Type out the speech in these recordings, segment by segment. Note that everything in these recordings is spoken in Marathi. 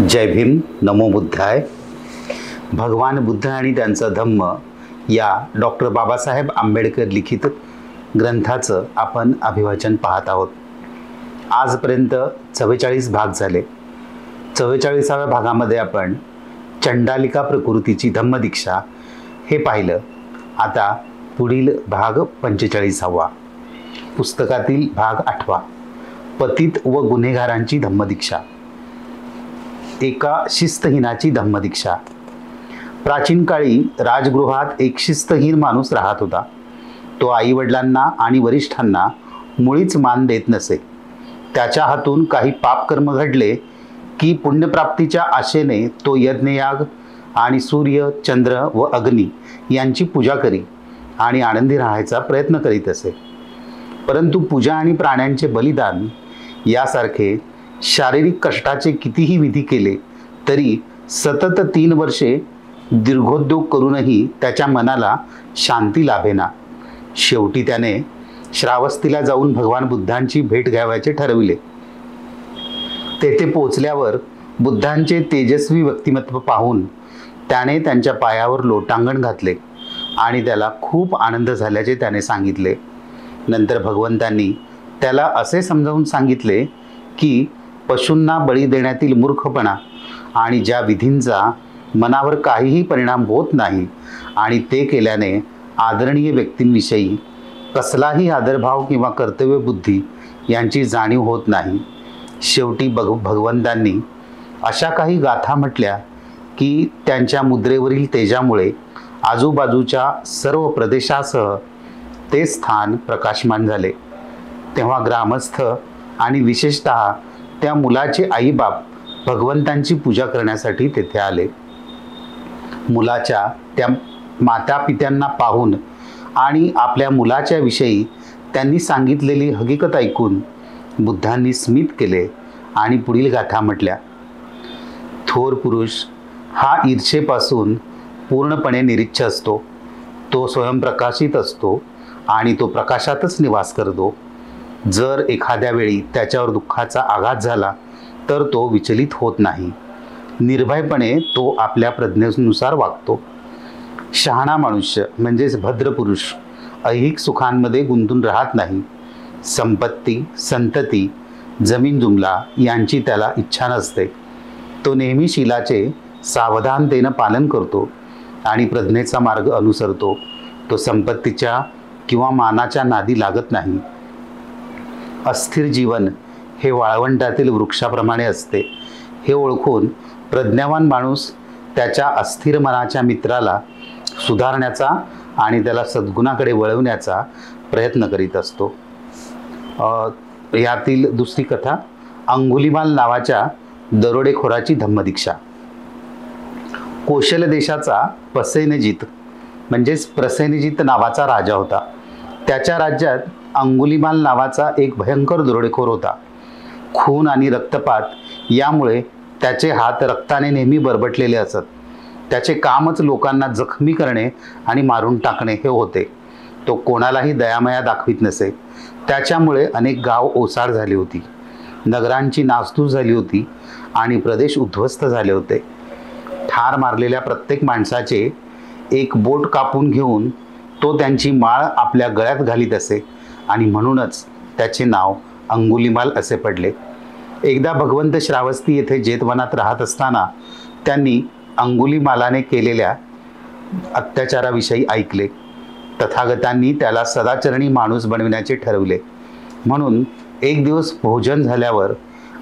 जय भीम, नमो बुद्धाय. भगवान बुद्ध आणि त्यांचा धम्म या डॉक्टर बाबासाहेब आंबेडकर लिखित ग्रंथाचं आपण अभिवाचन पाहत आहोत. आजपर्यंत 44 भाग झाले. 44व्या भागामध्ये आपण चंडालिका प्रकृतीची धम्मदीक्षा हे पाहिलं. आता पुढील भाग 45वा, पुस्तकातील भाग 8वा, पतित व गुन्हेगारांची धम्मदीक्षा. एका शिस्तहीनाची धम्मदीक्षा. प्राचीन काळी राजगृहात एक शिस्तहीन माणूस राहत होता. तो आईवडिलांना आणि वरिष्ठांना मुळीच मान देत नसे. त्याच्या हातून काही पापकर्म घडले की पुण्यप्राप्तीच्या आशेने तो यज्ञयाग आणि सूर्य, चंद्र व अग्नी यांची पूजा करी आणि आनंदी राहायचा प्रयत्न करीत असे. परंतु पूजा आणि प्राण्यांचे बलिदान यासारखे शारीरिक कष्टाचे कितीही विधी केले तरी सतत 3 वर्षे दीर्घोद्योग करूनही त्याच्या मनाला शांती लाभेना. शेवटी त्याने श्रावस्तीला जाऊन भगवान बुद्धांची भेट घ्यावयाचे ठरविले. तेथे पोचल्यावर बुद्धांचे तेजस्वी व्यक्तिमत्व पाहून त्याने त्यांच्या पायावर लोटांगण घातले आणि त्याला खूप आनंद झाल्याचे त्याने सांगितले. नंतर भगवंतांनी त्याला असे समजावून सांगितले की पशूंना बळी देण्यातील मूर्खपणा आणि ज्या विधींचा मनावर काहीही परिणाम होत नाही आणि ते केल्याने आदरणीय व्यक्तींविषयी कसलाही आदरभाव किंवा कर्तव्यबुद्धी यांची जाणीव होत नाही. शेवटी भगवंतांनी अशा काही गाथा म्हटल्या की त्यांच्या मुद्रेवरील तेजामुळे आजूबाजूच्या सर्व प्रदेशासह ते स्थान प्रकाशमान झाले. तेव्हा ग्रामस्थ आणि विशेषतः त्या मुलाचे आईबाप भगवंतांची पूजा करण्यासाठी तेथे आले. मुलाच्या त्या मातापित्यांना पाहून आणि आपल्या मुलाच्या विषयी त्यांनी सांगितलेली हकीकत ऐकून बुद्धांनी स्मित केले आणि पुढील गाथा म्हटल्या. थोर पुरुष हा ईर्षेपासून पूर्णपणे निरीच्छ असतो. तो स्वयंप्रकाशित असतो आणि तो प्रकाशातच निवास करतो. जर एखाद्या वेळी त्याच्यावर दुःखाचा आघात झाला तर तो विचलित होत नाही. निर्भयपणे तो आपल्या प्रज्ञेनुसार वागतो. शहाणा मनुष्य म्हणजेच भद्रपुरुष ऐहिक सुखांमध्ये गुंतून राहत नाही. संपत्ती, संतती, जमीन जुमला यांची त्याला इच्छा नसते. तो नेहमी शीलाचे सावधानतेनं पालन करतो आणि प्रज्ञेचा मार्ग अनुसरतो. तो संपत्तीच्या किंवा मानाच्या नादी लागत नाही. अस्थिर जीवन हे वाळवंटातील वृक्षाप्रमाणे असते. हे ओळखून प्रज्ञावान माणूस त्याच्या अस्थिर मनाच्या मित्राला सुधारण्याचा आणि त्याला सद्गुणाकडे वळवण्याचा प्रयत्न करीत असतो. यातील दुसरी कथा, अंगुलीमाल नावाच्या दरोडेखोराची धम्मदीक्षा. कोशल देशाचा पसेनजीत म्हणजेच प्रसेनजीत नावाचा राजा होता. त्याच्या राज्यात अंगुलीमाल नावाचा एक भयंकर दरोडेखोर होता. खून आणि रक्तपात यामुळे त्याचे हात रक्ताने नेहमी बरबटलेले असत. त्याचे कामच लोकांना जखमी करणे आणि मारून टाकणे हे होते. तो कोणालाही दयामया दाखवित नसे. त्याच्यामुळे अनेक गाव ओसाड झाली होती, नगरांची नासधूस झाली होती आणि प्रदेश उद्ध्वस्त झाले होते. ठार मारलेल्या प्रत्येक माणसाचे एक बोट कापून घेऊन तो त्यांची माळ आपल्या गळ्यात घालीत असे आणि म्हणूनच त्याचे नाव अंगुलीमाल असे पडले. एकदा भगवंत श्रावस्ती येथे जेतवनात राहत असताना त्यांनी अंगुलीमालाने केलेल्या अत्याचाराविषयी ऐकले. तथागतांनी त्याला सदाचरणी माणूस बनविण्याचे ठरवले. म्हणून एक दिवस भोजन झाल्यावर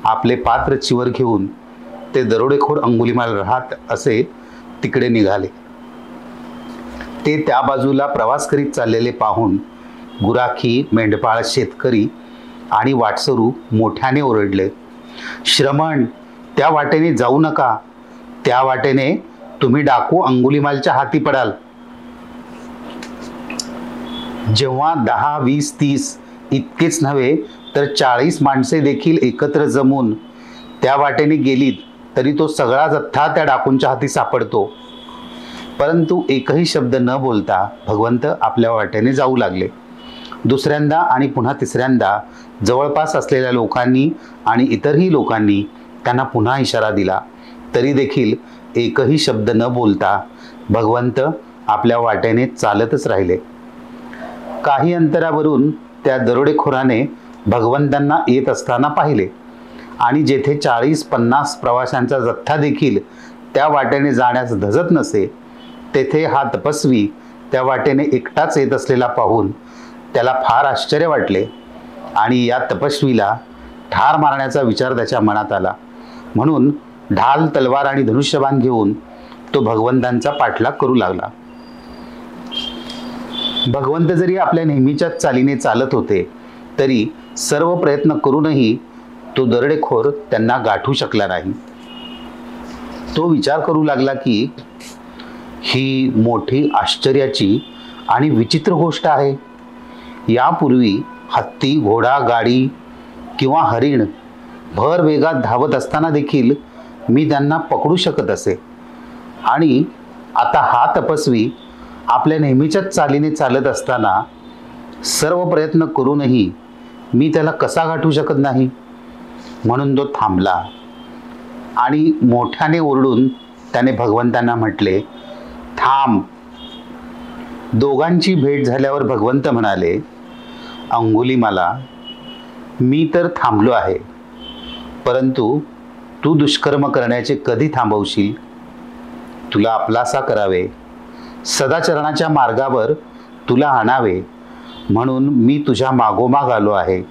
आपले पात्र चिवर घेऊन ते दरोडेखोर अंगुलीमाल राहत असे तिकडे निघाले. ते त्या बाजूला प्रवास करीत चाललेले पाहून गुराखी, मेंढपाळ, शेतकरी आणि वाटसरू मोठ्याने ओरडले, श्रमण, त्या वाटेने जाऊ नका. त्या वाटेने तुम्ही डाकू अंगुलीमालच्या हाती पडाल. जेव्हा 10, 20, 30 इतकेच नव्हे तर 40 माणसे देखील एकत्र जमून त्या वाटेने गेलीत तरी तो सगळा जथ्था त्या डाकूंच्या हाती सापडतो. परंतु एकही शब्द न बोलता भगवंत आपल्या वाटेने जाऊ लागले. दुसऱ्यांदा आणि पुन्हा तिसऱ्यांदा जवळपास असलेल्या लोकांनी आणि इतरही लोकांनी त्यांना पुन्हा इशारा दिला तरी देखील एकही शब्द न बोलता भगवंत आपल्या वाटेने चालतच राहिले. काही अंतरावरून त्या दरोडेखोराने भगवंतांना येत असताना पाहिले आणि जेथे 40-50 प्रवाशांचा जथ्था देखील त्या वाटेने जाण्यास धजत नसे, तेथे हा तपस्वी त्या वाटेने एकटाच येत असलेला पाहून त्याला फार आश्चर्य वाटले आणि या तपस्वीला ठार मारण्याचा विचार त्याच्या मनात आला. म्हणून ढाल, तलवार आणि धनुष्यबाण घेऊन तो भगवंतांचा पाठलाग करू लागला. भगवंत जरी आपल्या नेहमीच्याच चालीने चालत होते, तरी सर्व प्रयत्न करूनही तो दरोडेखोर त्यांना गाठू शकला नाही. तो विचार करू लागला की ही मोठी आश्चर्याची आणि विचित्र गोष्ट आहे. यापूर्वी हत्ती, घोडा, गाडी किंवा हरिण भर वेगात धावत असताना देखील मी त्यांना पकडू शकत असे, आणि आता हा तपस्वी आपल्या नेहमीच्याच चालीने चालत असताना सर्व प्रयत्न करूनही मी त्याला कसा गाठू शकत नाही. म्हणून तो थांबला आणि मोठ्याने ओरडून त्याने भगवंतांना म्हटले, थांब. दोघांची भेट झाल्यावर भगवंत म्हणाले, अंगुलीमाला, मी तर थांबलो आहे, परंतु तू दुष्कर्म करण्याचे कधी थांबवशील? तुला आपलासा करावे, सदाचरणाच्या मार्गावर तुला आणावे म्हणून मी तुझ्या मागोमाग आलो आहे.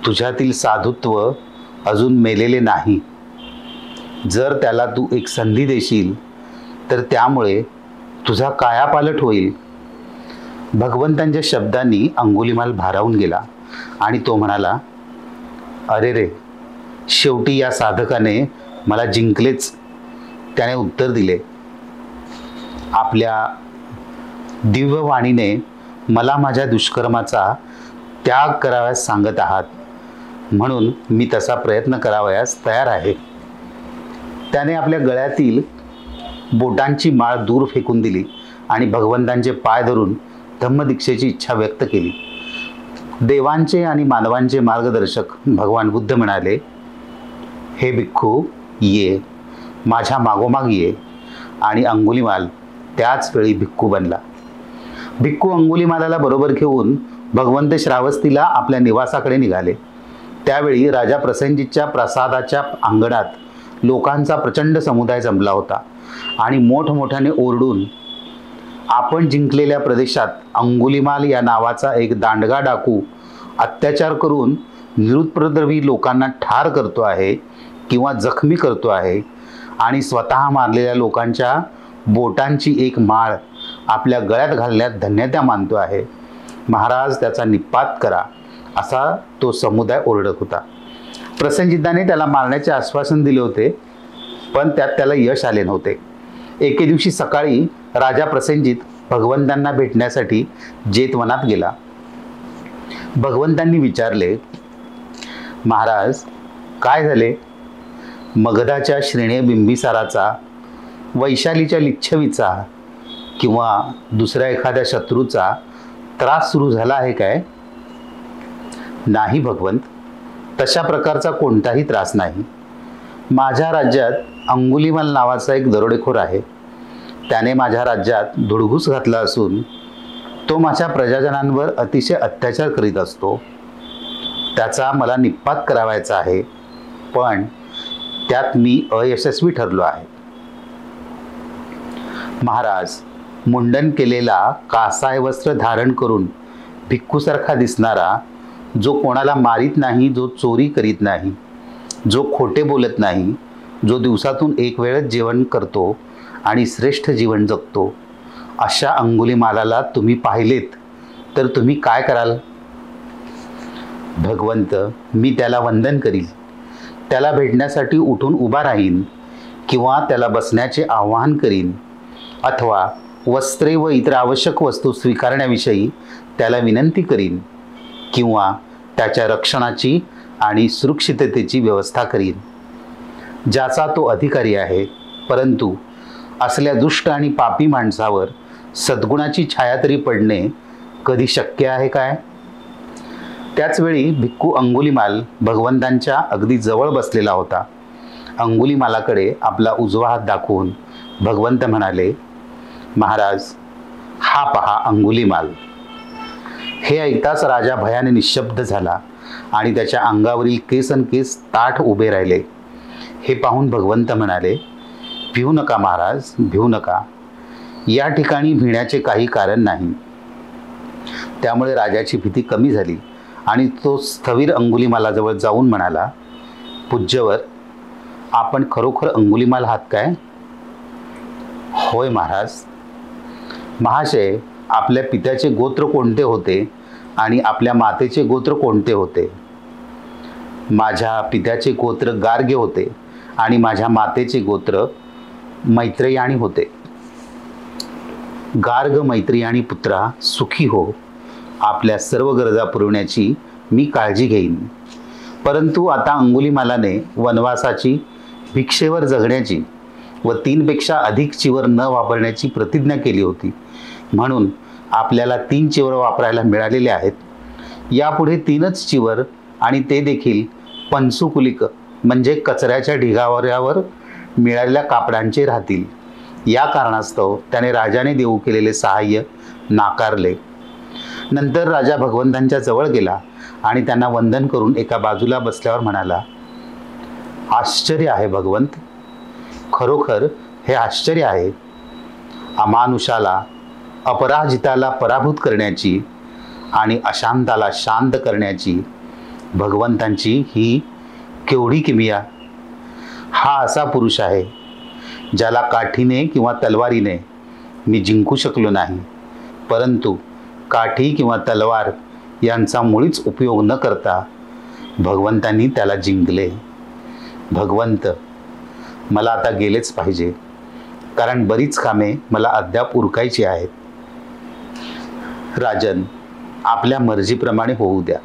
तुझ्यातील साधुत्व अजून मेलेले नाही. जर त्याला तू एक संधी देशील तर त्यामुळे तुझा कायापालट होईल. भगवंतांच्या शब्दांनी अंगुलीमाल भारावून गेला आणि तो म्हणाला, अरे रे, शेवटी या साधकाने मला जिंकलेच. त्याने उत्तर दिले, आपल्या दिव्यवाणीने मला माझ्या दुष्कर्माचा त्याग करावयास सांगत आहात, म्हणून मी तसा प्रयत्न करावयास तयार आहे. त्याने आपल्या गळ्यातील बोटांची माळ दूर फेकून दिली आणि भगवंतांचे पाय धरून धम्मदीक्षेची इच्छा व्यक्त केली. देवांचे आणि मानवांचे मार्गदर्शक भगवान बुद्ध म्हणाले, हे भिक्खू, ये, माझ्या मागोमाग ये. आणि अंगुलीमाल त्याच वेळी भिक्खू बनला. भिक्खू अंगुलीमालाला बरोबर घेऊन भगवंत श्रावस्तीला आपल्या निवासाकडे निघाले. त्यावेळी राजा प्रसेनजितच्या प्रासादाच्या अंगणात लोकांचा प्रचंड समुदाय जमला होता आणि मोठमोठ्याने ओरडून, आपण जिंकलेल्या प्रदेशात अंगुलीमाल या नावाचा एक दांडगा डाकू अत्याचार करून निरुपद्रवी लोकांना ठार करतो आहे किंवा जखमी करतो आहे आणि स्वतः मारलेल्या लोकांच्या बोटांची एक माळ आपल्या गळ्यात घालण्यात धन्यता मानतो आहे. महाराज, त्याचा निपात करा, असा तो समुदाय ओरडत होता. प्रसेनजिताने त्याला मारण्याचे आश्वासन दिले होते, पण त्यात त्याला यश आले नव्हते. एके दिवशी सकाळी राजा प्रसेनजित भगवंतांना भेटण्यासाठी जेतवनात गेला. भगवंतांनी विचारले, महाराज, काय झाले? मगधाच्या श्रेणी बिंबिसाराचा, वैशालीच्या लिच्छवीचा किंवा दुसऱ्या एखाद्या शत्रूचा त्रास सुरू झाला आहे काय? नाही भगवंत, तशा प्रकारचा कोणताही त्रास नाही. माझ्या राज्यात अंगुलीमाल नावाचा एक दरोडेखोर आहे. त्याने माझ्या राज्यात धुडगूस घातला असून तो माझ्या प्रजाजनांवर अतिशय अत्याचार करीत असतो. त्याचा मला निपात करावायचा आहे, पण त्यात मी अयशस्वी ठरलो आहे. महाराज, मुंडन केलेला कासाय वस्त्र धारण करून भिक्खूसारखा दिसणारा, जो कोणाला मारित नाही, जो चोरी करीत नाही, जो खोटे बोलत नाही, जो दिवसातून एक वेळच जेवण करतो आणि श्रेष्ठ जीवन जगतो, अशा अंगुलीमालाला तुम्ही पाहिलेत तर तुम्ही काय कराल? भगवंत, मी त्याला वंदन करील, त्याला भेटण्यासाठी उठून उभा राहीन किंवा त्याला बसण्याचे आवाहन करीन, अथवा वस्त्रे व इतर आवश्यक वस्तू स्वीकारण्याविषयी त्याला विनंती करीन, किंवा त्याच्या रक्षणाची आणि सुरक्षिततेची व्यवस्था करीन, ज्याचा तो अधिकारी आहे. परंतु असल्या दुष्ट आणि पापी माणसावर सद्गुणाची छाया तरी पडणे कधी शक्य आहे काय? त्याच वेळी भिक्खू अंगुलीमाल भगवंतांच्या अगदी जवळ बसलेला होता अंगुलीमालाकडे आपला उजवा हात दाखवून भगवंत म्हणाले, महाराज, हा पहा अंगुलीमाल. हे ऐकताच राजा भयाने निशब्द झाला आणि त्याच्या अंगावरील केस ताठ उभे राहिले. हे पाहून भगवंत म्हणाले, भिवू नका महाराज, भिवू नका. या ठिकाणी भिण्याचे काही कारण नाही. त्यामुळे राजाची भीती कमी झाली आणि तो स्थविर अंगुलीमालाजवळ जाऊन म्हणाला, पूज्यवर, आपण खरोखर अंगुलीमाल आहात काय? होय महाराज. महाशय, आपल्या पित्याचे गोत्र कोणते होते आणि आपल्या मातेचे गोत्र कोणते होते? माझ्या पित्याचे गोत्र गार्ग्य होते आणि माझ्या मातेचे गोत्र मैत्रेयाणी होते. गार्ग मैत्रेयाणी पुत्रा, सुखी हो. आपल्या सर्व गरजा पुरवण्याची मी काळजी घेईन. परंतु आता अंगुलीमालाने वनवासाची, भिक्षेवर जगण्याची व 3पेक्षा अधिक चिवर न वापरण्याची प्रतिज्ञा केली होती. म्हणून आपल्याला 3 चिवर वापरायला मिळालेले आहेत. यापुढे 3च चिवर, आणि ते देखील पंसुकुलिक म्हणजे कचऱ्याच्या ढिगाऱ्यावर मिळालेल्या कापडांचे राहतील. या कारणास्तव त्याने राजाने देऊ केलेले सहाय्य नाकारले. नंतर राजा भगवंतांच्या जवळ गेला आणि त्यांना वंदन करून एका बाजूला बसल्यावर म्हणाला, आश्चर्य आहे भगवंत, खरोखर हे आश्चर्य आहे. अमानुषाला, अपराजिताला पराभूत करण्याची आणि अशांताला शांत करण्याची भगवंतांची ही केवढी किमया. हा असा पुरुष आहे ज्याला काठीने किंवा तलवारीने मी जिंकू शकलो नाही, परंतु काठी किंवा तलवार यांचा मुळीच उपयोग न करता भगवंतांनी त्याला जिंकले. भगवंत, मला आता गेलेच पाहिजे, कारण बरीच कामे मला अद्याप उरकायची आहेत. राजन, आपल्या मर्जीप्रमाणे होऊ द्या.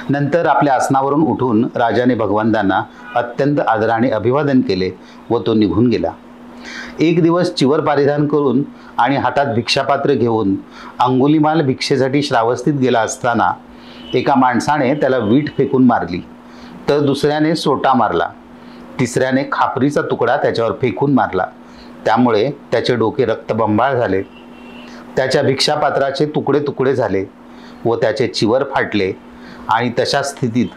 नंतर आपल्या आसनावरून उठून राजाने भगवंतांना अत्यंत आदराने अभिवादन केले व तो निघून गेला. एक दिवस चिवर परिधान करून आणि हातात भिक्षापात्र घेऊन अंगुलीमाल भिक्षेसाठी श्रावस्तीत गेला असताना एका माणसाने त्याला वीट फेकून मारली, तर दुसऱ्याने सोटा मारला, तिसऱ्याने खापरीचा तुकडा त्याच्यावर फेकून मारला. त्यामुळे त्याचे डोके रक्तबंबाळ झाले, त्याच्या भिक्षापात्राचे तुकडे तुकडे झाले व त्याचे चिवर फाटले आणि तशा स्थितीत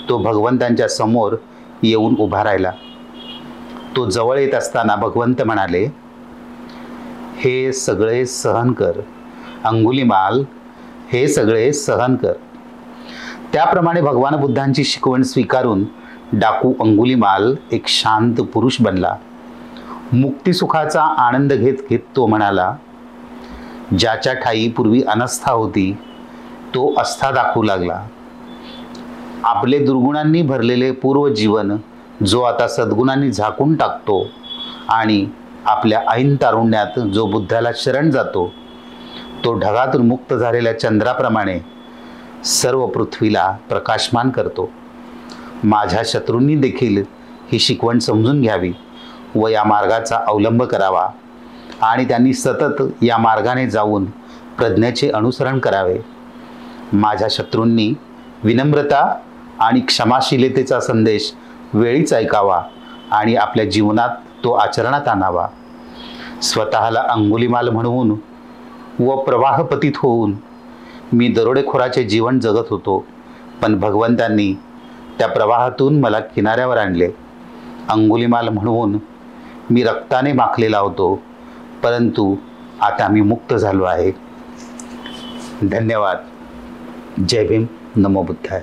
तो भगवंतांच्या समोर येऊन उभा राहिला. तो जवळ येत असताना भगवंत म्हणाले, हे सगळे सहन कर अंगुलीमाल, हे सगळे सहन कर. त्याप्रमाणे भगवान बुद्धांची शिकवण स्वीकारून डाकू अंगुलीमाल एक शांत पुरुष बनला. मुक्तिसुखाचा आनंद घेत घेत तो म्हणाला, ज्याच्या ठायी पूर्वी अनस्था होती तो आस्था दाखवू लागला. आपले दुर्गुणांनी भरलेले पूर्व जीवन जो आता सद्गुणांनी झाकून टाकतो आणि आपल्या ऐन तारुण्यात जो बुद्धाला शरण जातो, तो ढगातून मुक्त झालेल्या चंद्राप्रमाणे सर्व पृथ्वीला प्रकाशमान करतो. माझ्या शत्रूंनी देखील ही शिकवण समजून घ्यावी व या मार्गाचा अवलंब करावा आणि त्यांनी सतत या मार्गाने जाऊन प्रज्ञेचे अनुसरण करावे. माझ्या शत्रूंनी विनम्रता आणि क्षमाशीलतेचा संदेश वेळीच ऐकावा आणि आपल्या जीवनात तो आचरणात आणावा. स्वतःला अंगुलीमाल म्हणून व प्रवाहपतीत होऊन मी दरोडेखोराचे जीवन जगत होतो, पण भगवंतांनी त्या प्रवाहातून मला किनाऱ्यावर आणले. अंगुलीमाल म्हणून मी रक्ताने माखलेला होतो, परंतु आता मी मुक्त झालो आहे. धन्यवाद. जय भीम. नमो बुद्धाय.